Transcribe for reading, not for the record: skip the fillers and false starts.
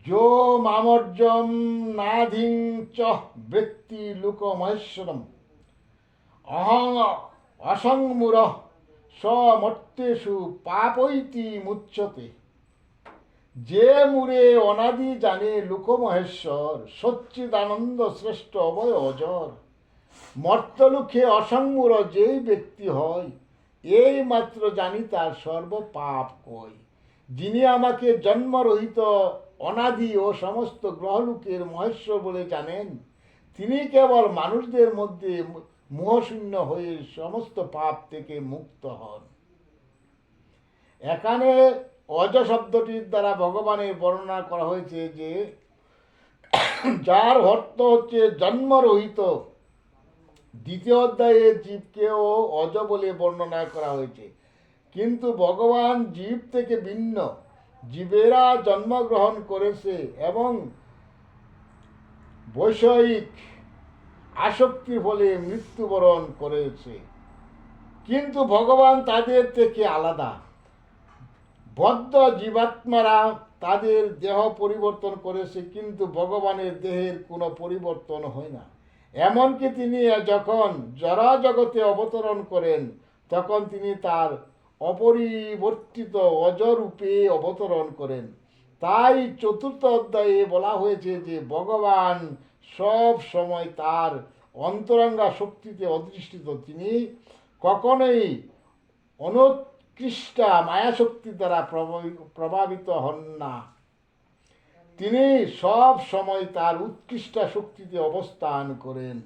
যো মামর্যম নাধিং চ বৃত্তি লুকমহেশ্বরম অহং অসংমূর সমর্তেষু পাপৈতি মুচ্যতে। যে মুরে অনাদি জানে লোকমহেশ্বর, সচ্চিদানন্দ শ্রেষ্ঠ অভয় অজর। মর্তলুখে অসংমূর যেই ব্যক্তি হয়, এই মাত্র জানি তার সর্ব পাপ কই। যিনি আমাকে জন্মরহিত অনাদি ও সমস্ত গ্রহলোকের মহেশ্বর বলে জানেন, তিনি কেবল মানুষদের মধ্যে মোহশূন্য হয়ে সমস্ত পাপ থেকে মুক্ত হন। এখানে অজ শব্দটির দ্বারা ভগবানের বর্ণনা করা হয়েছে যে যার অর্থ হচ্ছে জন্মরহিত। দ্বিতীয় অধ্যায়ে জীবকেও অজ বলে বর্ণনা করা হয়েছে, কিন্তু ভগবান জীব থেকে ভিন্ন। জীবেরা জন্মগ্রহণ করেছে এবং বৈষয়িক আসক্তির ফলে মৃত্যুবরণ করেছে, কিন্তু ভগবান তাদের থেকে আলাদা। বদ্ধ জীবাত্মারা তাদের দেহ পরিবর্তন করেছে, কিন্তু ভগবানের দেহের কোনো পরিবর্তন হয় না। এমনকি তিনি যখন জড় জগতে অবতরণ করেন, তখন তিনি তার অপরিবর্তিত অজরূপে অবতরণ করেন। তাই চতুর্থ অধ্যায়ে বলা হয়েছে যে ভগবান সব সময় তার অন্তরঙ্গা শক্তিতে অধিষ্ঠিত। তিনি কখনোই অনুৎকৃষ্টা মায়াশক্তি দ্বারা প্রভাবিত হন না। তিনি সব সময় তার উৎকৃষ্ট শক্তিতে অবস্থান করেন।